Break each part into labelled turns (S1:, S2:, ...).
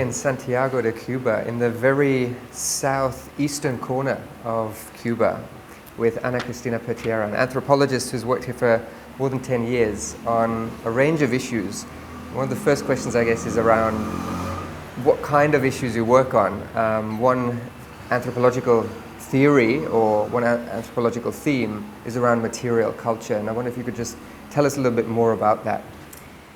S1: in Santiago de Cuba, in the very southeastern corner of Cuba, with Anna Pertierra, an anthropologist who's worked here for more than 10 years on a range of issues. One of the first questions, I guess, is around what kind of issues you work on. One anthropological theory or one anthropological theme is around material culture, and I wonder if you could just tell us a little bit more about that.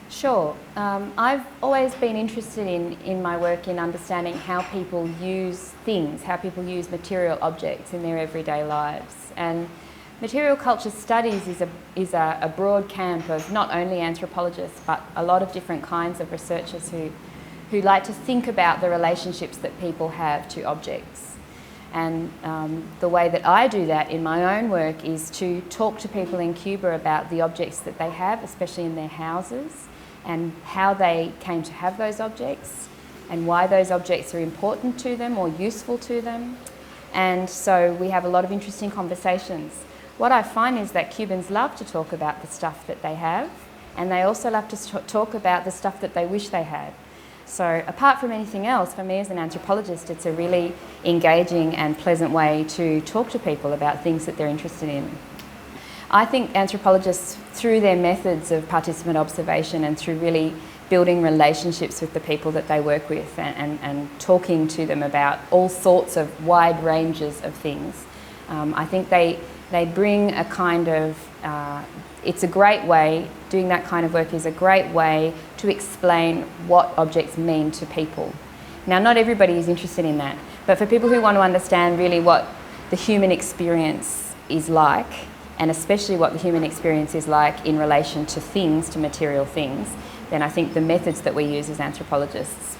S2: Sure. I've always been interested in my work in understanding how people use things, how people use material objects in their everyday lives. And material culture studies is a broad camp of not only anthropologists but a lot of different kinds of researchers who like to think about the relationships that people have to objects. And the way that I do that in my own work is to talk to people in Cuba about the objects that they have, especially in their houses, and how they came to have those objects and why those objects are important to them or useful to them. And so we have a lot of interesting conversations. What I find is that Cubans love to talk about the stuff that they have, and they also love to talk about the stuff that they wish they had. So apart from anything else, for me as an anthropologist, it's a really engaging and pleasant way to talk to people about things that they're interested in. I think anthropologists, through their methods of participant observation and through really building relationships with the people that they work with and talking to them about all sorts of wide ranges of things, I think they bring a kind of, it's a great way, doing that kind of work is a great way to explain what objects mean to people. Now, not everybody is interested in that, but for people who want to understand really what the human experience is like, and especially what the human experience is like in relation to things, to material things, then I think the methods that we use as anthropologists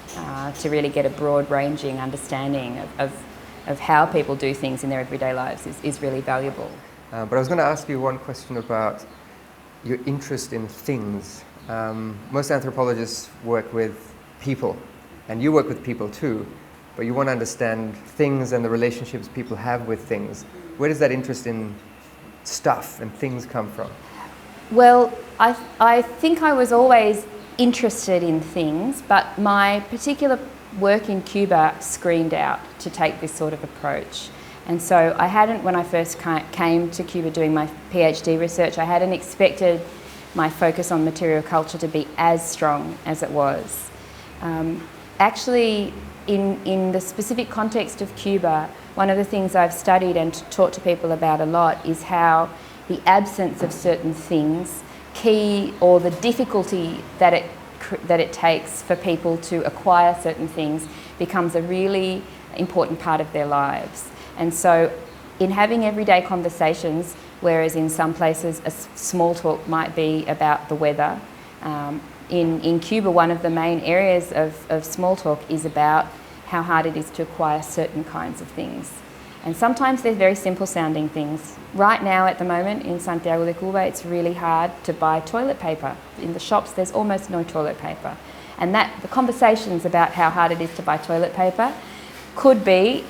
S2: to really get a broad-ranging understanding of how people do things in their everyday lives is really valuable.
S1: But I was going to ask you one question about your interest in things. Most anthropologists work with people, and you work with people too, but you want to understand things and the relationships people have with things. Where does that interest in stuff and things come from?
S2: Well, I think I was always interested in things, but my particular work in Cuba screened out to take this sort of approach. And so I hadn't, when I first came to Cuba doing my PhD research, I hadn't expected my focus on material culture to be as strong as it was. Actually, in the specific context of Cuba, one of the things I've studied and taught to people about a lot is how the absence of certain things, or the difficulty that it takes for people to acquire certain things, becomes a really important part of their lives. And so in having everyday conversations, whereas in some places a small talk might be about the weather, in Cuba one of the main areas of small talk is about how hard it is to acquire certain kinds of things. And sometimes they're very simple sounding things. Right now at the moment in Santiago de Cuba it's really hard to buy toilet paper. In the shops there's almost no toilet paper. And the conversations about how hard it is to buy toilet paper could be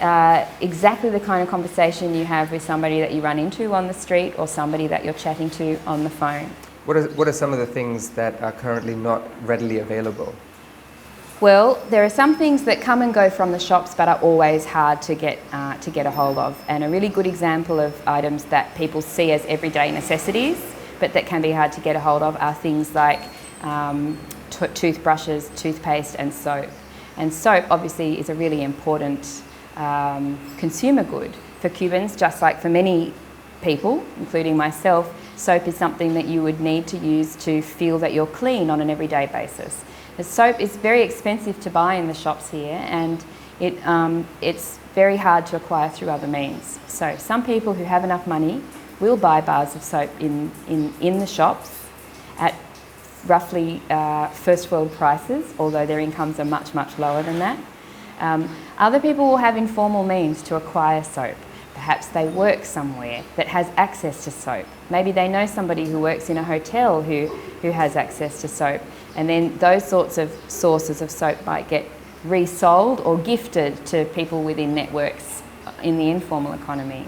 S2: exactly the kind of conversation you have with somebody that you run into on the street or somebody that you're chatting to on the phone.
S1: What are some of the things that are currently not readily available?
S2: Well, there are some things that come and go from the shops but are always hard to get a hold of. And a really good example of items that people see as everyday necessities but that can be hard to get a hold of are things like toothbrushes, toothpaste and soap. And soap obviously is a really important consumer good for Cubans, just like for many people, including myself. Soap is something that you would need to use to feel that you're clean on an everyday basis. The soap is very expensive to buy in the shops here, and it's very hard to acquire through other means. So some people who have enough money will buy bars of soap in the shops at roughly first world prices, although their incomes are much, much lower than that. Other people will have informal means to acquire soap. Perhaps they work somewhere that has access to soap. Maybe they know somebody who works in a hotel who has access to soap. And then those sorts of sources of soap might get resold or gifted to people within networks in the informal economy.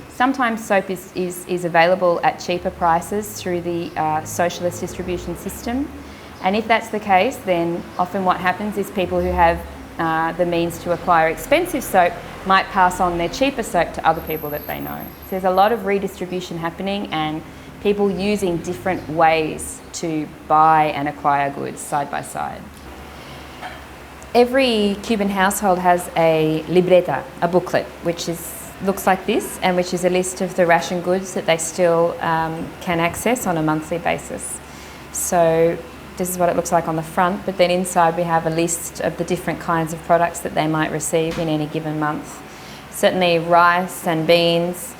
S2: Sometimes soap is available at cheaper prices through the socialist distribution system, And if that's the case, then often what happens is people who have the means to acquire expensive soap might pass on their cheaper soap to other people that they know. So there's a lot of redistribution happening and people using different ways to buy and acquire goods side by side. Every Cuban household has a libreta, a booklet, which looks like this, and which is a list of the ration goods that they still can access on a monthly basis. So this is what it looks like on the front, but then inside we have a list of the different kinds of products that they might receive in any given month. Certainly rice and beans,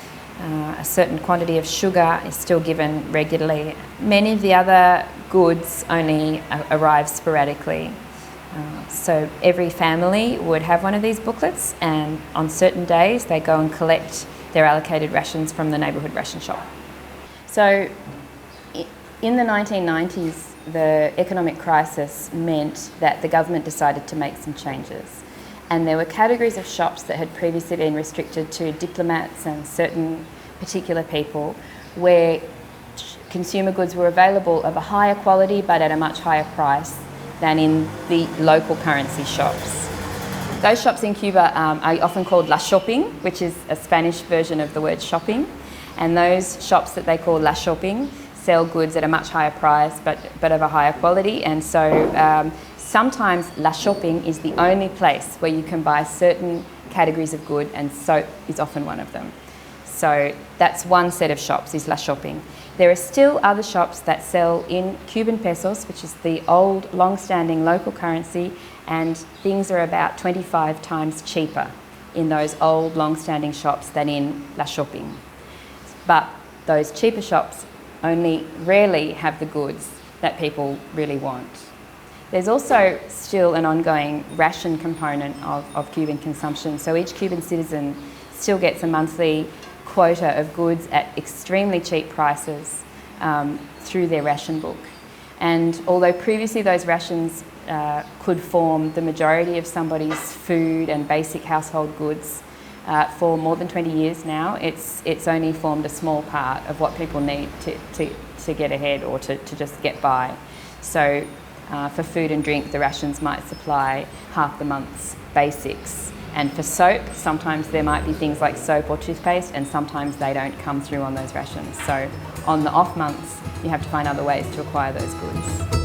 S2: a certain quantity of sugar is still given regularly. Many of the other goods only arrive sporadically. So every family would have one of these booklets, and on certain days they go and collect their allocated rations from the neighbourhood ration shop. So in the 1990s, the economic crisis meant that the government decided to make some changes. And there were categories of shops that had previously been restricted to diplomats and certain particular people, where consumer goods were available of a higher quality but at a much higher price than in the local currency shops. Those shops in Cuba are often called La Shopping, which is a Spanish version of the word shopping. And those shops that they call La Shopping sell goods at a much higher price but of a higher quality. And so sometimes La Shopping is the only place where you can buy certain categories of good, and soap is often one of them. So that's one set of shops, is La Shopping. There are still other shops that sell in Cuban pesos, which is the old, long-standing local currency, and things are about 25 times cheaper in those old, long-standing shops than in La Shopping. But those cheaper shops only rarely have the goods that people really want. There's also still an ongoing ration component of Cuban consumption. So each Cuban citizen still gets a monthly quota of goods at extremely cheap prices through their ration book. And although previously those rations could form the majority of somebody's food and basic household goods, for more than 20 years now, it's only formed a small part of what people need to get ahead or to just get by. So for food and drink, the rations might supply half the month's basics. And for soap, sometimes there might be things like soap or toothpaste, and sometimes they don't come through on those rations. So on the off months, you have to find other ways to acquire those goods.